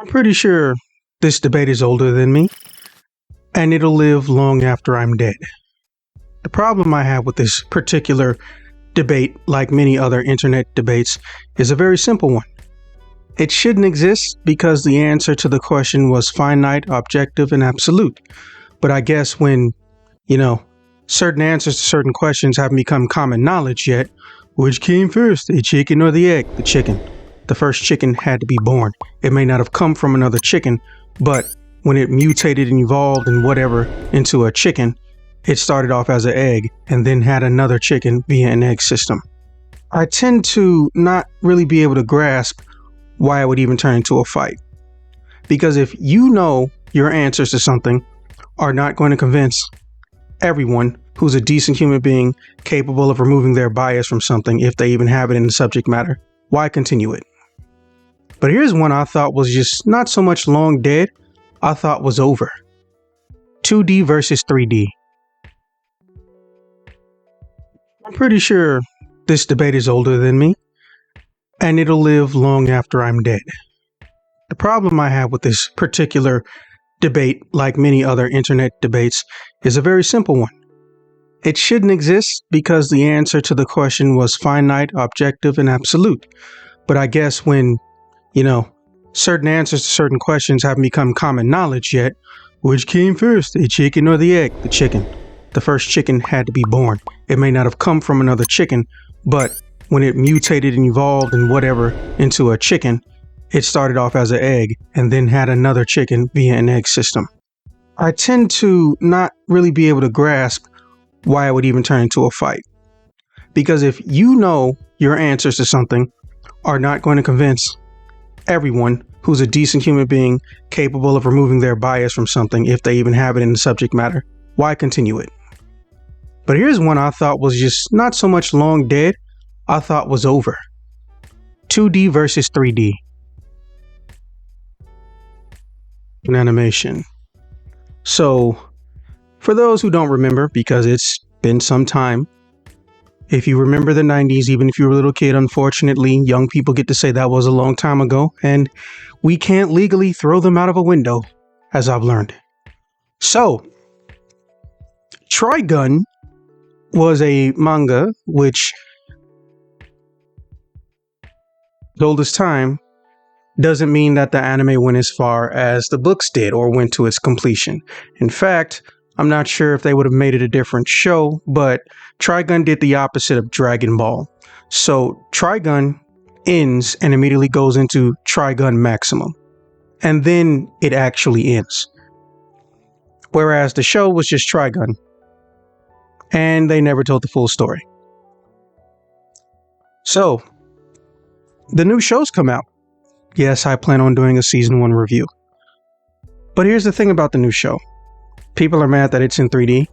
I'm pretty sure this debate is older than me, and it'll live long after I'm dead. The problem I have with this particular debate, like many other internet debates, is a very simple one. It shouldn't exist because the answer to the question was finite, objective, and absolute. But I guess when, certain answers to certain questions haven't become common knowledge yet, which came first, the chicken or the egg? The chicken. The first chicken had to be born. It may not have come from another chicken, but when it mutated and evolved and whatever into a chicken, it started off as an egg and then had another chicken via an egg system. I tend to not really be able to grasp why it would even turn into a fight. Because if you know your answers to something are not going to convince everyone who's a decent human being capable of removing their bias from something, if they even have it in the subject matter, why continue it? But here's one I thought was just not so much long dead, I thought was over. 2D versus 3D. I'm pretty sure this debate is older than me, and it'll live long after I'm dead. The problem I have with this particular debate, like many other internet debates, is a very simple one. It shouldn't exist because the answer to the question was finite, objective, and absolute. But I guess when, certain answers to certain questions haven't become common knowledge yet, which came first, the chicken or the egg? The chicken. The first chicken had to be born. It may not have come from another chicken, but when it mutated and evolved and whatever into a chicken, it started off as an egg and then had another chicken via an egg system. I tend to not really be able to grasp why it would even turn into a fight. Because if you know your answers to something are not going to convince everyone who's a decent human being capable of removing their bias from something, if they even have it in the subject matter, why continue it? But here's one I thought was just not so much long dead, I thought was over. 2D versus 3D. In animation. So, for those who don't remember, because it's been some time, if you remember the 90s, even if you were a little kid, unfortunately, young people get to say that was a long time ago, and we can't legally throw them out of a window, as I've learned. So, Trigun was a manga which, the oldest time, doesn't mean that the anime went as far as the books did or went to its completion. In fact, I'm not sure if they would have made it a different show, but Trigun did the opposite of Dragon Ball. So Trigun ends and immediately goes into Trigun Maximum. And then it actually ends. Whereas the show was just Trigun. And they never told the full story. So, the new shows come out. Yes, I plan on doing a season 1 review. But here's the thing about the new show. People are mad that it's in 3D.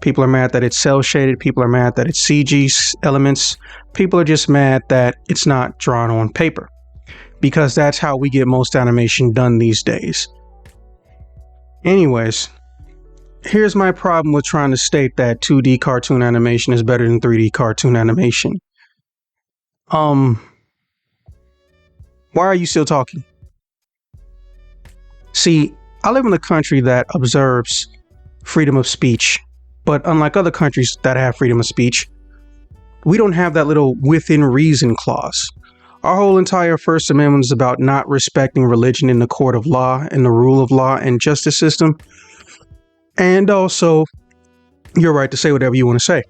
People are mad that it's cel shaded. People are mad that it's CG elements. People are just mad that it's not drawn on paper. Because that's how we get most animation done these days. Anyways, here's my problem with trying to state that 2D cartoon animation is better than 3D cartoon animation. Why are you still talking? See, I live in a country that observes freedom of speech, but unlike other countries that have freedom of speech, we don't have that little within reason clause. Our whole entire First Amendment is about not respecting religion in the court of law and the rule of law and justice system. And also, your right to say whatever you want to say.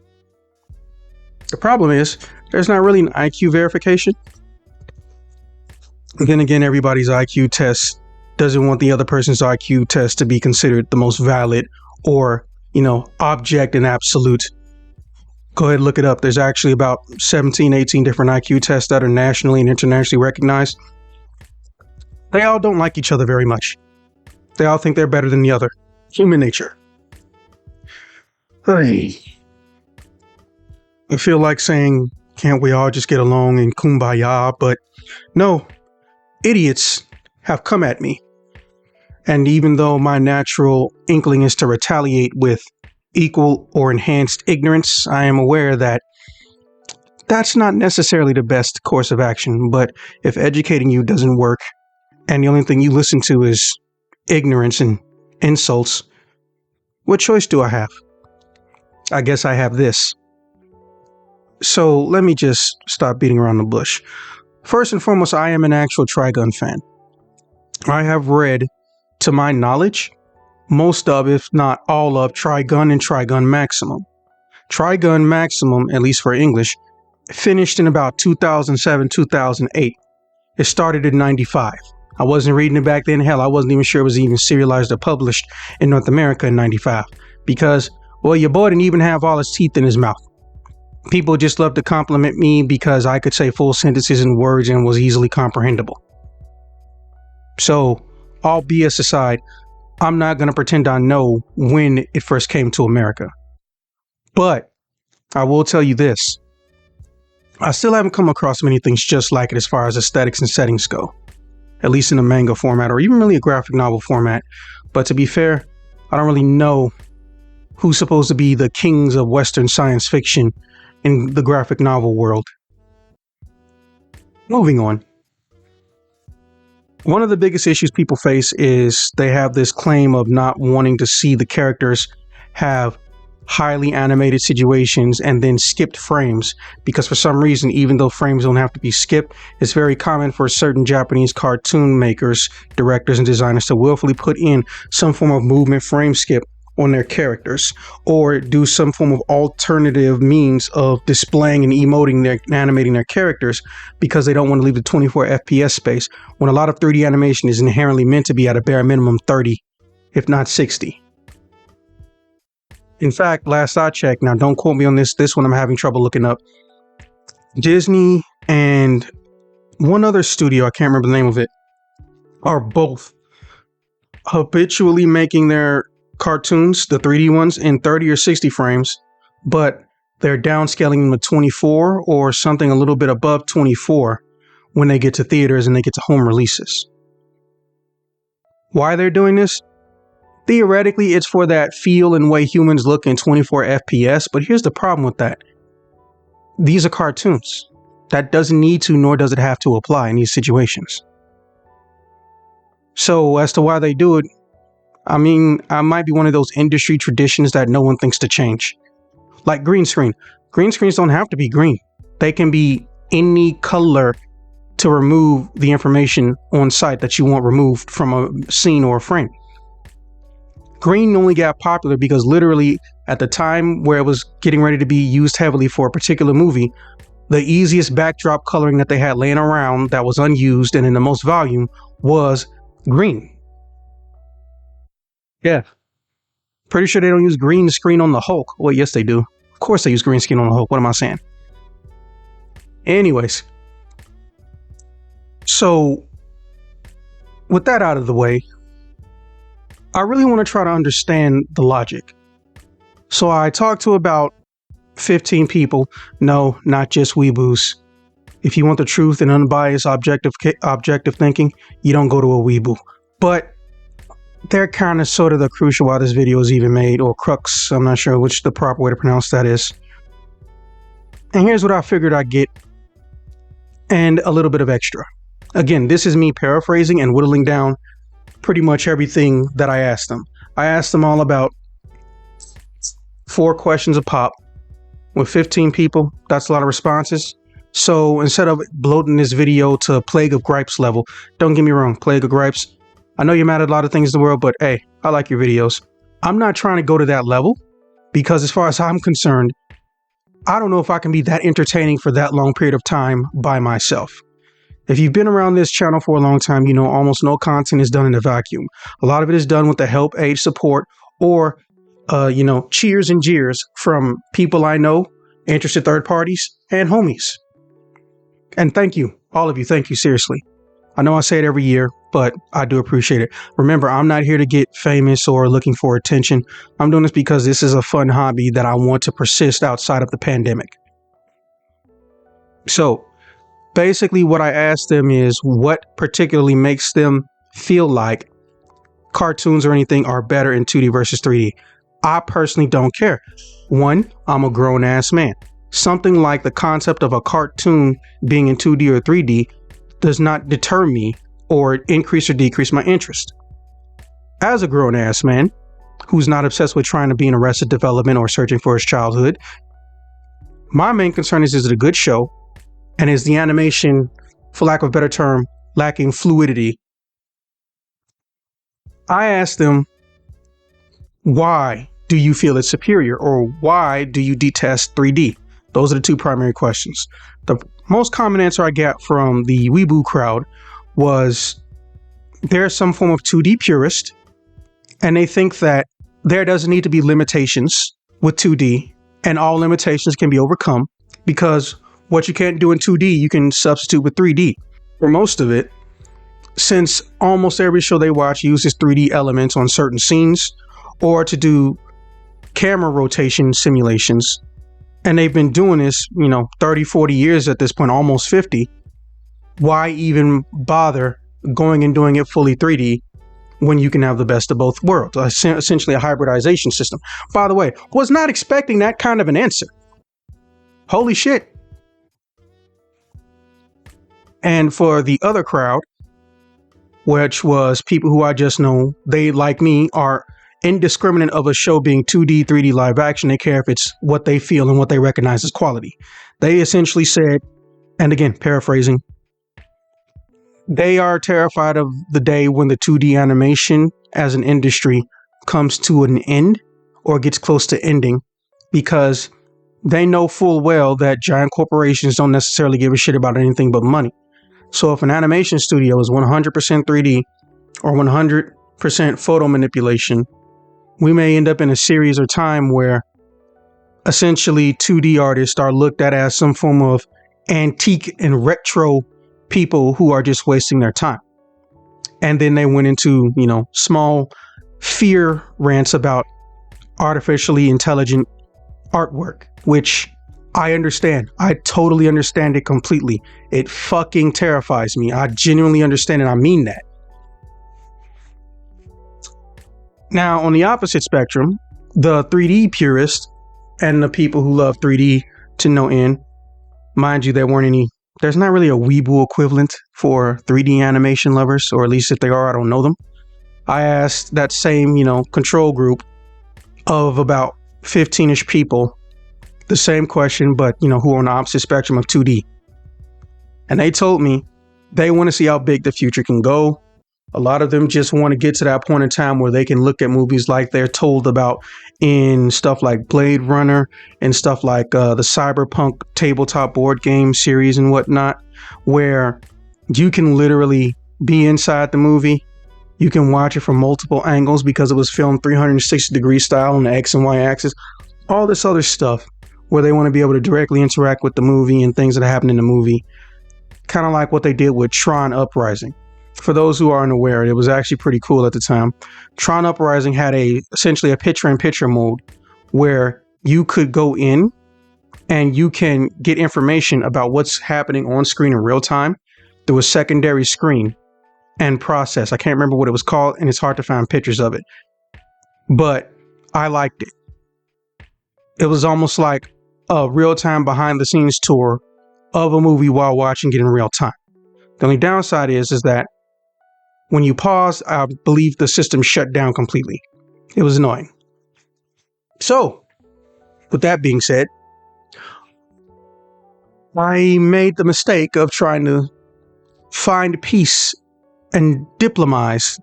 The problem is, there's not really an IQ verification. Then again, everybody's IQ test doesn't want the other person's IQ test to be considered the most valid or, object and absolute. Go ahead and look it up. There's actually about 17, 18 different IQ tests that are nationally and internationally recognized. They all don't like each other very much. They all think they're better than the other. Human nature. Hey. I feel like saying, can't we all just get along in kumbaya? But no, idiots have come at me. And even though my natural inkling is to retaliate with equal or enhanced ignorance, I am aware that that's not necessarily the best course of action. But if educating you doesn't work, and the only thing you listen to is ignorance and insults, what choice do I have? I guess I have this. So let me just stop beating around the bush. First and foremost, I am an actual Trigun fan. I have read, to my knowledge, most of, if not all of, Trigun and Trigun Maximum. Trigun Maximum, at least for English, finished in about 2007, 2008. It started in 95. I wasn't reading it back then. Hell, I wasn't even sure it was even serialized or published in North America in 95. Because, well, your boy didn't even have all his teeth in his mouth. People just loved to compliment me because I could say full sentences and words and was easily comprehensible. So, all BS aside, I'm not going to pretend I know when it first came to America. But I will tell you this. I still haven't come across many things just like it as far as aesthetics and settings go. At least in a manga format or even really a graphic novel format. But to be fair, I don't really know who's supposed to be the kings of Western science fiction in the graphic novel world. Moving on. One of the biggest issues people face is they have this claim of not wanting to see the characters have highly animated situations and then skipped frames, because for some reason, even though frames don't have to be skipped, it's very common for certain Japanese cartoon makers, directors, and designers to willfully put in some form of movement frame skip on their characters, or do some form of alternative means of displaying and emoting their animating their characters because they don't want to leave the 24 FPS space when a lot of 3D animation is inherently meant to be at a bare minimum 30, if not 60. In fact, last I checked, now don't quote me on this one I'm having trouble looking up, Disney and one other studio, I can't remember the name of it, are both habitually making their cartoons, the 3D ones, in 30 or 60 frames, but they're downscaling them to 24 or something a little bit above 24 when they get to theaters and they get to home releases. Why they're doing this? Theoretically, it's for that feel and way humans look in 24 FPS, but here's the problem with that. These are cartoons. That doesn't need to, nor does it have to apply in these situations. So as to why they do it, I mean, I might be one of those industry traditions that no one thinks to change. Like green screen. Green screens don't have to be green. They can be any color to remove the information on site that you want removed from a scene or a frame. Green only got popular because literally at the time where it was getting ready to be used heavily for a particular movie, the easiest backdrop coloring that they had laying around that was unused and in the most volume was green. Yeah. Pretty sure they don't use green screen on the Hulk. Well, yes, they do. Of course they use green screen on the Hulk. What am I saying? Anyways. So, with that out of the way, I really want to try to understand the logic. So I talked to about 15 people. No, not just weeboos. If you want the truth and unbiased objective thinking, you don't go to a weeboo. But they're kind of sort of the crucial why this video is even made, or crux. I'm not sure which the proper way to pronounce that is. And here's what I figured I'd get, and a little bit of extra. Again, this is me paraphrasing and whittling down pretty much everything that I asked them. I asked them all about 4 questions a pop. With 15 people, that's a lot of responses. So instead of bloating this video to Plague of Gripes level, don't get me wrong, Plague of Gripes, I know you're mad at a lot of things in the world, but hey, I like your videos. I'm not trying to go to that level because as far as I'm concerned, I don't know if I can be that entertaining for that long period of time by myself. If you've been around this channel for a long time, you know almost no content is done in a vacuum. A lot of it is done with the help, aid, support, or, cheers and jeers from people I know, interested third parties, and homies. And thank you, all of you. Thank you, seriously. I know I say it every year, but I do appreciate it. Remember, I'm not here to get famous or looking for attention. I'm doing this because this is a fun hobby that I want to persist outside of the pandemic. So, basically what I asked them is what particularly makes them feel like cartoons or anything are better in 2D versus 3D. I personally don't care. One, I'm a grown ass man. Something like the concept of a cartoon being in 2D or 3D does not deter me or increase or decrease my interest. As a grown-ass man who's not obsessed with trying to be in Arrested Development or searching for his childhood, my main concern is it a good show? And is the animation, for lack of a better term, lacking fluidity? I asked them, why do you feel it's superior, or why do you detest 3D? Those are the two primary questions. The most common answer I got from the Weeboo crowd was there's some form of 2D purist, and they think that there doesn't need to be limitations with 2D, and all limitations can be overcome because what you can't do in 2D, you can substitute with 3D. For most of it, since almost every show they watch uses 3D elements on certain scenes or to do camera rotation simulations, and they've been doing this, 30, 40 years at this point, almost 50, why even bother going and doing it fully 3D when you can have the best of both worlds? Essentially a hybridization system. By the way, was not expecting that kind of an answer. Holy shit. And for the other crowd, which was people who I just know, they, like me, are indiscriminate of a show being 2D, 3D live action. They care if it's what they feel and what they recognize as quality. They essentially said, and again, paraphrasing, they are terrified of the day when the 2D animation as an industry comes to an end or gets close to ending, because they know full well that giant corporations don't necessarily give a shit about anything but money. So if an animation studio is 100% 3D or 100% photo manipulation, we may end up in a series or time where essentially 2D artists are looked at as some form of antique and retro people who are just wasting their time. And then they went into, small fear rants about artificially intelligent artwork, which I understand. I totally understand it completely. It fucking terrifies me. I genuinely understand it. I mean that. Now, on the opposite spectrum, the 3D purist and the people who love 3D to no end, mind you, there's not really a Weeboo equivalent for 3D animation lovers, or at least if they are, I don't know them. I asked that same, control group of about 15-ish people the same question, but, who are on the opposite spectrum of 2D. And they told me they want to see how big the future can go. A lot of them just want to get to that point in time where they can look at movies like they're told about in stuff like Blade Runner and stuff like the Cyberpunk tabletop board game series and whatnot, where you can literally be inside the movie. You can watch it from multiple angles because it was filmed 360-degree style on the X and Y axis. All this other stuff where they want to be able to directly interact with the movie and things that happen in the movie. Kind of like what they did with Tron Uprising. For those who aren't aware, it was actually pretty cool at the time. Tron Uprising had essentially a picture-in-picture mode where you could go in and you can get information about what's happening on screen in real time through a secondary screen and process. I can't remember what it was called, and it's hard to find pictures of it. But I liked it. It was almost like a real-time behind-the-scenes tour of a movie while watching it in real time. The only downside is that when you pause, I believe the system shut down completely. It was annoying. So, with that being said, I made the mistake of trying to find peace and diplomatize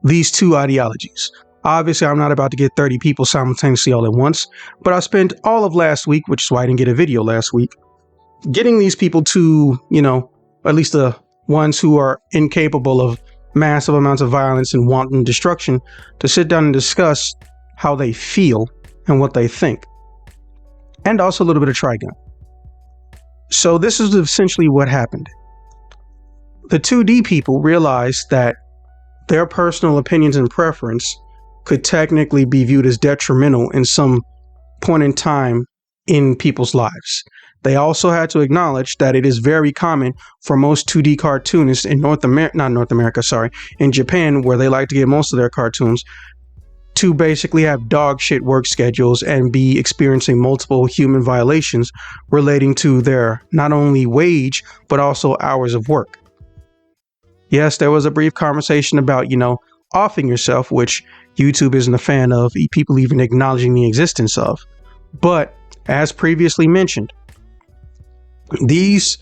these two ideologies. Obviously, I'm not about to get 30 people simultaneously all at once, but I spent all of last week, which is why I didn't get a video last week, getting these people to, at least the ones who are incapable of massive amounts of violence and wanton destruction, to sit down and discuss how they feel and what they think. And also a little bit of Trigun. So this is essentially what happened. The 2D people realized that their personal opinions and preference could technically be viewed as detrimental in some point in time in people's lives. They also had to acknowledge that it is very common for most 2D cartoonists in in Japan, where they like to get most of their cartoons, to basically have dog shit work schedules and be experiencing multiple human violations relating to their not only wage, but also hours of work. Yes, there was a brief conversation about, offing yourself, which YouTube isn't a fan of, people even acknowledging the existence of. But as previously mentioned, these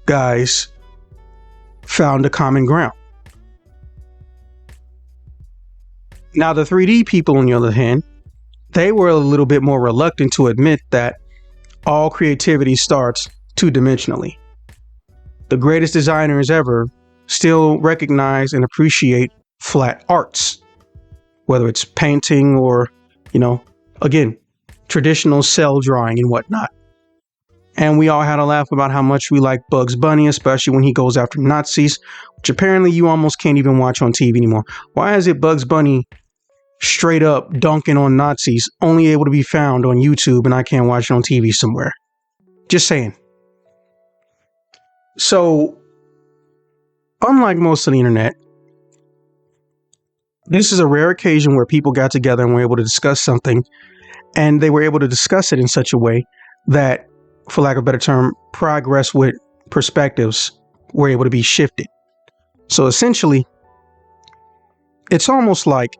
guys found a common ground. Now, the 3D people, on the other hand, they were a little bit more reluctant to admit that all creativity starts two-dimensionally. The greatest designers ever still recognize and appreciate flat arts, whether it's painting or, again, traditional cell drawing and whatnot. And we all had a laugh about how much we like Bugs Bunny, especially when he goes after Nazis, which apparently you almost can't even watch on TV anymore. Why is it Bugs Bunny straight up dunking on Nazis only able to be found on YouTube and I can't watch it on TV somewhere? Just saying. So, unlike most of the internet, this is a rare occasion where people got together and were able to discuss something, and they were able to discuss it in such a way that, for lack of a better term, progress with perspectives were able to be shifted. So essentially, it's almost like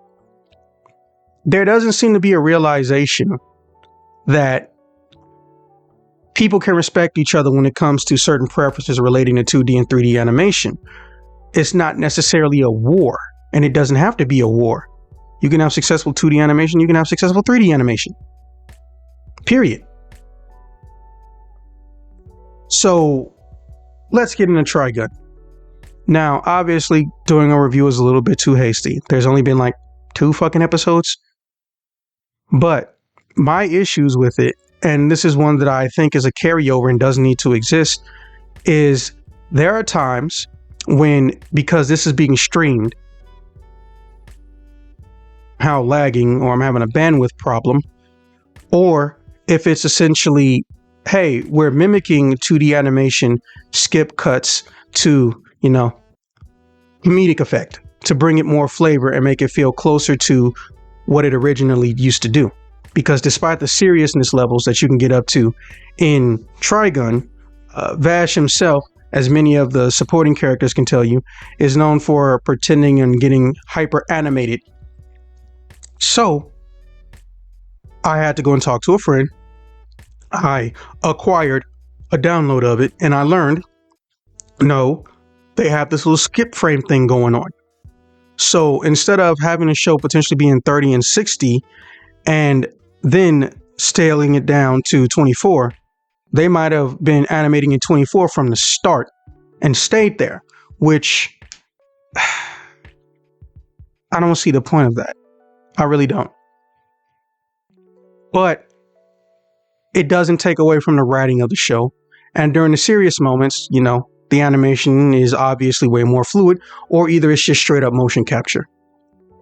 there doesn't seem to be a realization that people can respect each other when it comes to certain preferences relating to 2D and 3D animation. It's not necessarily a war, and it doesn't have to be a war. You can have successful 2D animation, you can have successful 3D animation. Period. So let's get into Trigun. Now, obviously, doing a review is a little bit too hasty. There's only been like 2 fucking episodes. But my issues with it, and this is one that I think is a carryover and doesn't need to exist, is there are times when, because this is being streamed, how lagging, or I'm having a bandwidth problem, or if it's essentially, hey, we're mimicking 2D animation, skip cuts to, comedic effect to bring it more flavor and make it feel closer to what it originally used to do. Because despite the seriousness levels that you can get up to in Trigun, Vash himself, as many of the supporting characters can tell you, is known for pretending and getting hyper animated. So I had to go and talk to a friend. I acquired a download of it, and I learned, no, they have this little skip frame thing going on. So instead of having a show potentially being 30 and 60 and then scaling it down to 24, they might have been animating in 24 from the start and stayed there, which I don't see the point of that. I really don't. But it doesn't take away from the writing of the show. And during the serious moments, the animation is obviously way more fluid, or either it's just straight up motion capture.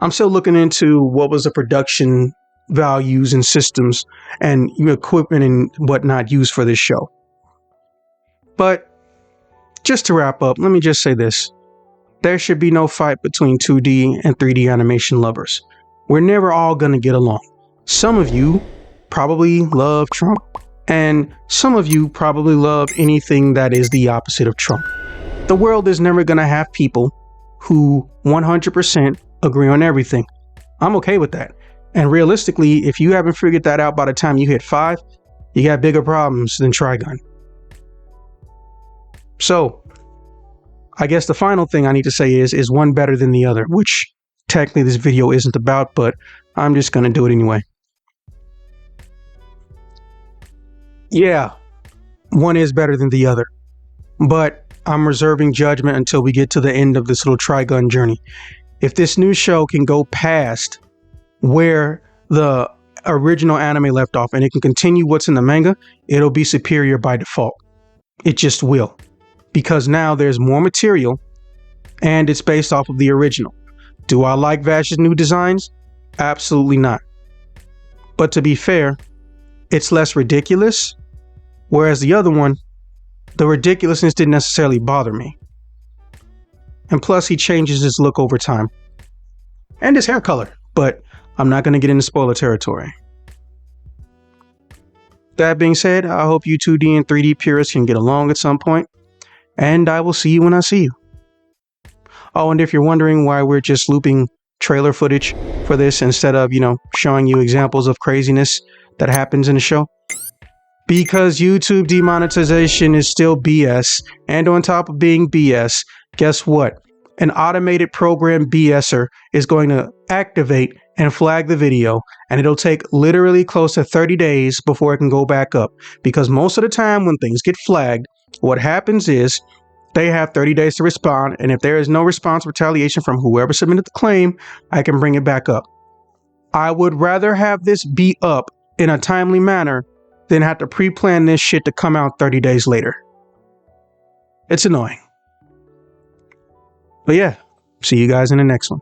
I'm still looking into what was the production values and systems and equipment and whatnot used for this show. But just to wrap up, let me just say this. There should be no fight between 2D and 3D animation lovers. We're never all going to get along. Some of you probably love Trump, and some of you probably love anything that is the opposite of Trump. The world is never going to have people who 100% agree on everything. I'm okay with that. And realistically, if you haven't figured that out by the time you hit 5, you got bigger problems than Trigun. So, I guess the final thing I need to say is one better than the other, which technically this video isn't about, but I'm just going to do it anyway. Yeah, one is better than the other, but I'm reserving judgment until we get to the end of this little Trigun journey. If this new show can go past where the original anime left off and it can continue what's in the manga, it'll be superior by default. It just will. Because now there's more material and it's based off of the original. Do I like Vash's new designs? Absolutely not. But to be fair, it's less ridiculous. Whereas the other one, the ridiculousness didn't necessarily bother me. And plus he changes his look over time. And his hair color. But I'm not going to get into spoiler territory. That being said, I hope you 2D and 3D purists can get along at some point. And I will see you when I see you. Oh, and if you're wondering why we're just looping trailer footage for this instead of, showing you examples of craziness that happens in the show, because YouTube demonetization is still BS. And on top of being BS, guess what? An automated program BSer is going to activate and flag the video, and it'll take literally close to 30 days before it can go back up. Because most of the time when things get flagged, what happens is they have 30 days to respond, and if there is no response or retaliation from whoever submitted the claim, I can bring it back up. I would rather have this be up in a timely manner than have to pre-plan this shit to come out 30 days later. It's annoying. But yeah, see you guys in the next one.